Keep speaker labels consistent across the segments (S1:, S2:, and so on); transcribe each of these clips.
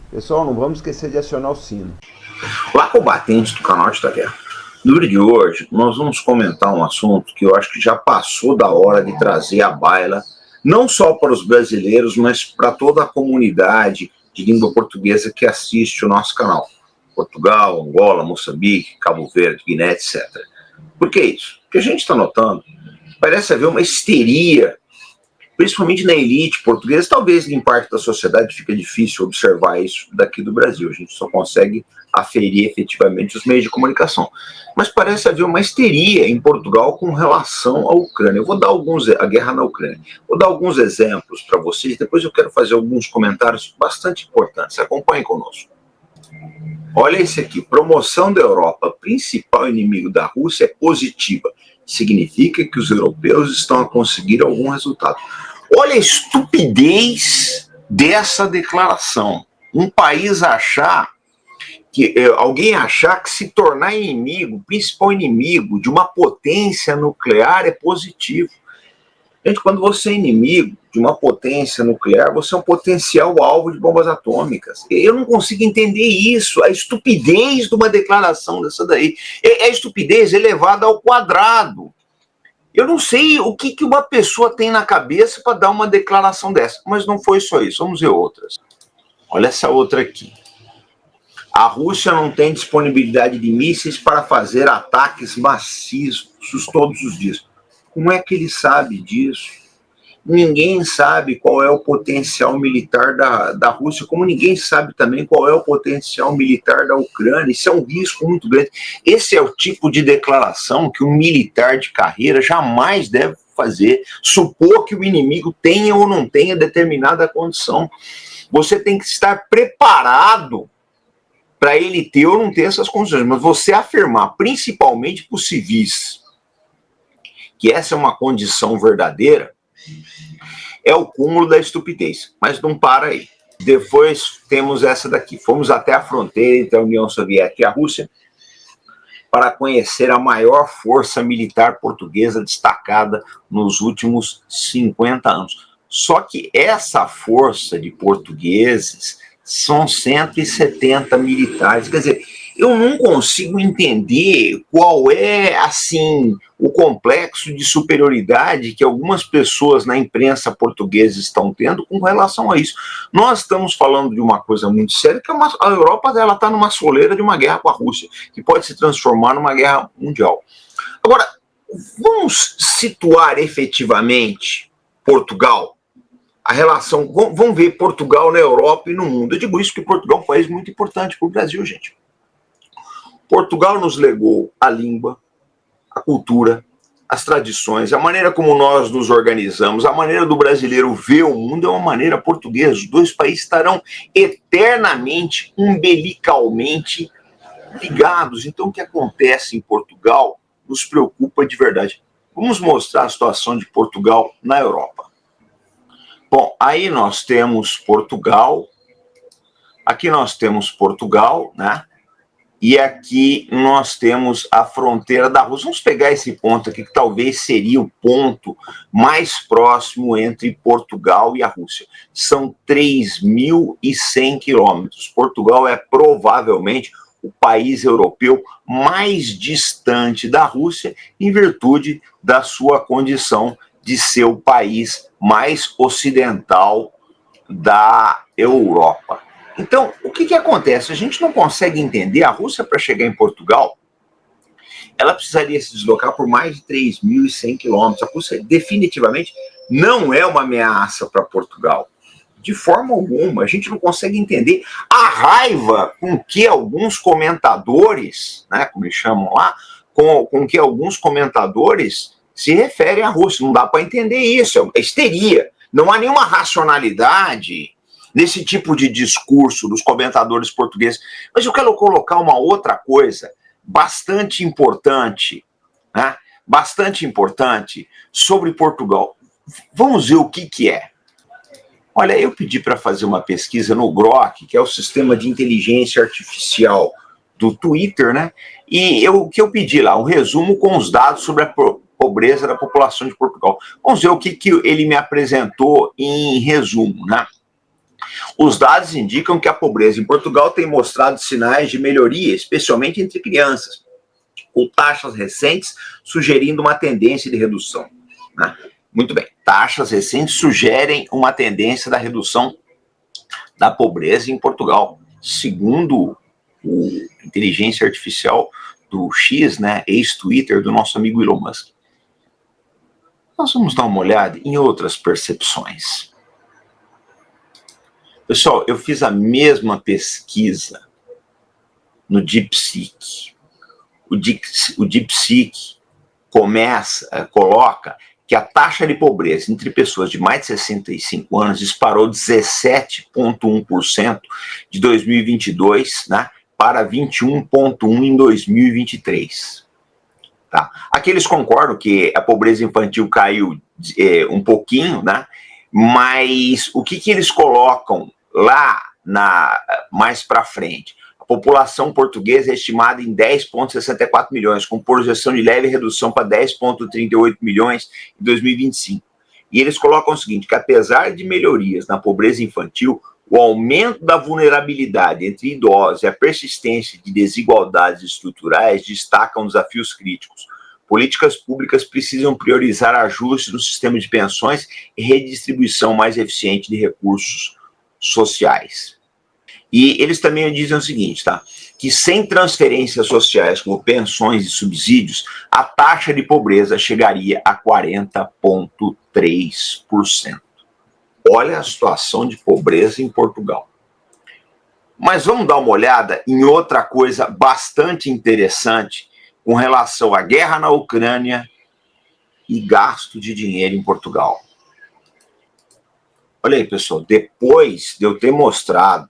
S1: Pessoal, não vamos esquecer de acionar o sino.
S2: Olá, combatentes do canal de Guerra. No vídeo de hoje, nós vamos comentar um assunto que eu acho que já passou da hora de trazer à baila, não só para os brasileiros, mas para toda a comunidade de língua portuguesa que assiste o nosso canal. Portugal, Angola, Moçambique, Cabo Verde, Guiné, etc. Por que isso? Porque a gente está notando, parece haver uma histeria, principalmente na elite portuguesa. Talvez em parte da sociedade fica difícil observar isso daqui do Brasil, a gente só consegue aferir efetivamente os meios de comunicação. Mas parece haver uma histeria em Portugal com relação à Ucrânia. Eu vou dar a guerra na Ucrânia. Vou dar alguns exemplos para vocês, depois eu quero fazer alguns comentários bastante importantes. Acompanhem conosco. Olha esse aqui, promoção da Europa, principal inimigo da Rússia é positiva. Significa que os europeus estão a conseguir algum resultado. Olha a estupidez dessa declaração. Um país achar alguém achar que se tornar inimigo, principal inimigo de uma potência nuclear é positivo. Gente, quando você é inimigo de uma potência nuclear, você é um potencial alvo de bombas atômicas. Eu não consigo entender isso, a estupidez de uma declaração dessa daí. É estupidez elevada ao quadrado. Eu não sei o que uma pessoa tem na cabeça para dar uma declaração dessa, mas não foi só isso, vamos ver outras. Olha essa outra aqui. A Rússia não tem disponibilidade de mísseis para fazer ataques maciços todos os dias. Como é que ele sabe disso? Ninguém sabe qual é o potencial militar da Rússia, como ninguém sabe também qual é o potencial militar da Ucrânia. Isso é um risco muito grande. Esse é o tipo de declaração que um militar de carreira jamais deve fazer, supor que o inimigo tenha ou não tenha determinada condição. Você tem que estar preparado para ele ter ou não ter essas condições, mas você afirmar, principalmente para os civis, que essa é uma condição verdadeira, é o cúmulo da estupidez. Mas não para aí. Depois temos essa daqui. Fomos até a fronteira entre a União Soviética e a Rússia para conhecer a maior força militar portuguesa destacada nos últimos 50 anos. Só que essa força de portugueses são 170 militares. Quer dizer, eu não consigo entender qual é, assim, o complexo de superioridade que algumas pessoas na imprensa portuguesa estão tendo com relação a isso. Nós estamos falando de uma coisa muito séria, que a Europa está numa soleira de uma guerra com a Rússia, que pode se transformar numa guerra mundial. Agora, vamos situar efetivamente Portugal, a relação, vamos ver Portugal na Europa e no mundo. Eu digo isso porque Portugal é um país muito importante para o Brasil, gente. Portugal nos legou a língua, a cultura, as tradições, a maneira como nós nos organizamos, a maneira do brasileiro ver o mundo é uma maneira portuguesa. Os dois países estarão eternamente, umbilicalmente ligados. Então, o que acontece em Portugal nos preocupa de verdade. Vamos mostrar a situação de Portugal na Europa. Bom, aí nós temos Portugal, aqui nós temos Portugal, né? E aqui nós temos a fronteira da Rússia. Vamos pegar esse ponto aqui, que talvez seria o ponto mais próximo entre Portugal e a Rússia. São 3.100 quilômetros. Portugal é provavelmente o país europeu mais distante da Rússia, em virtude da sua condição de ser o país mais ocidental da Europa. Então, o que acontece? A gente não consegue entender. A Rússia, para chegar em Portugal, ela precisaria se deslocar por mais de 3.100 quilômetros. A Rússia definitivamente não é uma ameaça para Portugal. De forma alguma, a gente não consegue entender a raiva com que alguns comentadores, né, como eles chamam lá, com que alguns comentadores se referem à Rússia. Não dá para entender isso, é histeria. Não há nenhuma racionalidade nesse tipo de discurso dos comentadores portugueses. Mas eu quero colocar uma outra coisa bastante importante, né? Bastante importante sobre Portugal. Vamos ver o que é. Olha, eu pedi para fazer uma pesquisa no Grok, que é o sistema de inteligência artificial do Twitter, né? E o que eu pedi lá, um resumo com os dados sobre a pobreza da população de Portugal. Vamos ver o que ele me apresentou em resumo, né? Os dados indicam que a pobreza em Portugal tem mostrado sinais de melhoria, especialmente entre crianças, com taxas recentes sugerindo uma tendência de redução, né? Muito bem, taxas recentes sugerem uma tendência da redução da pobreza em Portugal, segundo o inteligência artificial do X, né, ex-Twitter do nosso amigo Elon Musk. Nós vamos dar uma olhada em outras percepções. Pessoal, eu fiz a mesma pesquisa no DeepSeek. O DeepSeek coloca que a taxa de pobreza entre pessoas de mais de 65 anos disparou 17,1% de 2022, né, para 21,1% em 2023. Tá? Aqui eles concordam que a pobreza infantil caiu um pouquinho, né, mas o que eles colocam lá mais para frente? A população portuguesa é estimada em 10,64 milhões, com projeção de leve redução para 10,38 milhões em 2025. E eles colocam o seguinte, que apesar de melhorias na pobreza infantil, o aumento da vulnerabilidade entre idosos e a persistência de desigualdades estruturais destacam desafios críticos. Políticas públicas precisam priorizar ajustes no sistema de pensões e redistribuição mais eficiente de recursos sociais. E eles também dizem o seguinte, tá? Que sem transferências sociais como pensões e subsídios, a taxa de pobreza chegaria a 40,3%. Olha a situação de pobreza em Portugal. Mas vamos dar uma olhada em outra coisa bastante interessante com relação à guerra na Ucrânia e gasto de dinheiro em Portugal. Olha aí, pessoal, depois de eu ter mostrado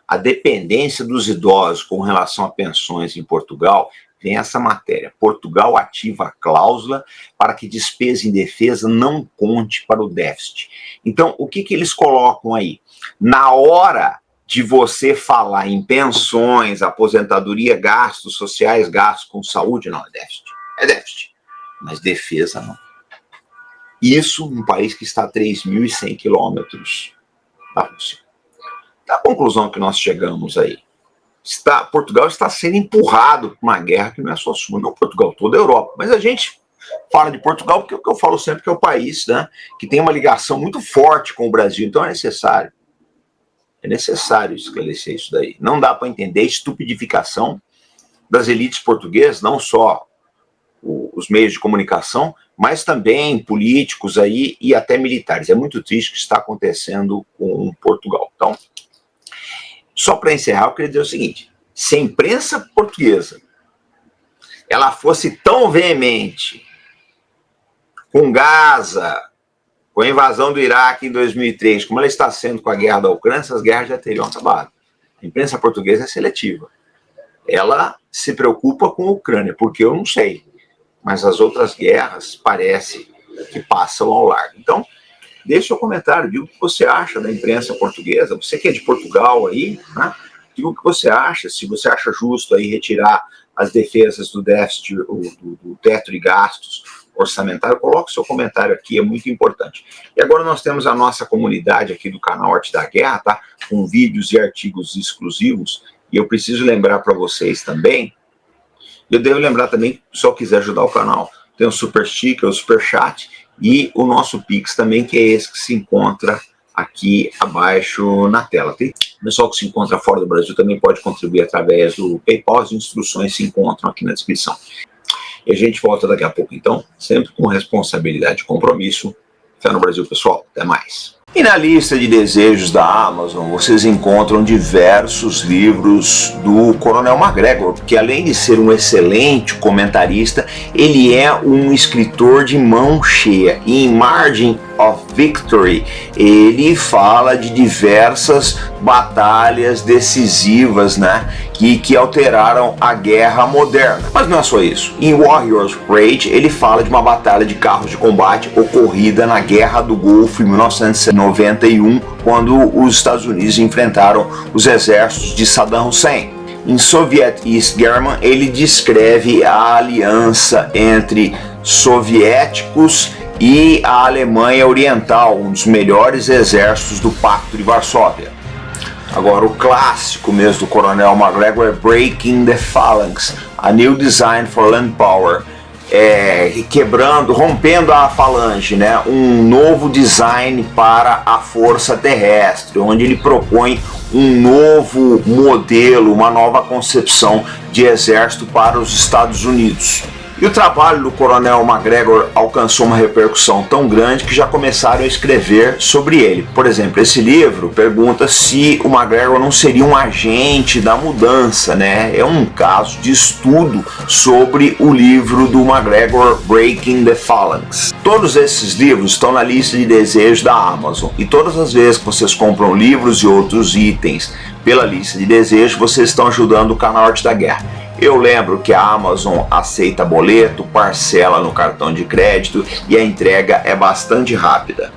S2: a dependência dos idosos com relação a pensões em Portugal, vem essa matéria. Portugal ativa a cláusula para que despesa em defesa não conte para o déficit. Então, o que eles colocam aí? Na hora de você falar em pensões, aposentadoria, gastos sociais, gastos com saúde, não, é déficit. É déficit. Mas defesa não. Isso num país que está a 3.100 quilômetros da Rússia. A conclusão que nós chegamos aí, Portugal está sendo empurrado por uma guerra que não é só sua, não Portugal, toda a Europa. Mas a gente fala de Portugal porque eu falo sempre que é o país, né, que tem uma ligação muito forte com o Brasil, então é necessário esclarecer isso daí. Não dá para entender a estupidificação das elites portuguesas, não só os meios de comunicação, mas também políticos aí e até militares. É muito triste o que está acontecendo com Portugal. Então, só para encerrar, eu queria dizer o seguinte, se a imprensa portuguesa ela fosse tão veemente com Gaza, com a invasão do Iraque em 2003, como ela está sendo com a guerra da Ucrânia, essas guerras já teriam acabado. A imprensa portuguesa é seletiva. Ela se preocupa com a Ucrânia, porque eu não sei, mas as outras guerras parece que passam ao largo. Então, deixe seu comentário, diga o que você acha da imprensa portuguesa, você que é de Portugal aí, né? Diga o que você acha, se você acha justo aí retirar as defesas do déficit, do teto de gastos orçamentário, coloque seu comentário aqui, é muito importante. E agora nós temos a nossa comunidade aqui do canal Arte da Guerra, tá? Com vídeos e artigos exclusivos, e eu preciso lembrar para vocês também, eu devo lembrar também, se só quiser ajudar o canal, tem o Super Sticker, o Super Chat, e o nosso Pix também, que é esse que se encontra aqui abaixo na tela. Tem o pessoal que se encontra fora do Brasil também pode contribuir através do PayPal, as instruções se encontram aqui na descrição. E a gente volta daqui a pouco, então, sempre com responsabilidade e compromisso. Fé no Brasil, pessoal. Até mais. E na lista de desejos da Amazon, vocês encontram diversos livros do Coronel McGregor, que além de ser um excelente comentarista, ele é um escritor de mão cheia. E em Margin of Victory, ele fala de diversas batalhas decisivas, né, que alteraram a guerra moderna. Mas não é só isso. Em Warriors Rage, ele fala de uma batalha de carros de combate ocorrida na Guerra do Golfo em 1991, quando os Estados Unidos enfrentaram os exércitos de Saddam Hussein. Em Soviet East German, ele descreve a aliança entre soviéticos e a Alemanha Oriental, um dos melhores exércitos do Pacto de Varsóvia. Agora, o clássico mesmo do Coronel McGregor é Breaking the Phalanx, A New Design for Land Power. Rompendo a falange, né? Um novo design para a força terrestre, onde ele propõe um novo modelo, uma nova concepção de exército para os Estados Unidos. E o trabalho do Coronel McGregor alcançou uma repercussão tão grande que já começaram a escrever sobre ele. Por exemplo, esse livro pergunta se o McGregor não seria um agente da mudança, né? É um caso de estudo sobre o livro do McGregor, Breaking the Phalanx. Todos esses livros estão na lista de desejos da Amazon, e todas as vezes que vocês compram livros e outros itens pela lista de desejos, vocês estão ajudando o canal Arte da Guerra. Eu lembro que a Amazon aceita boleto, parcela no cartão de crédito e a entrega é bastante rápida.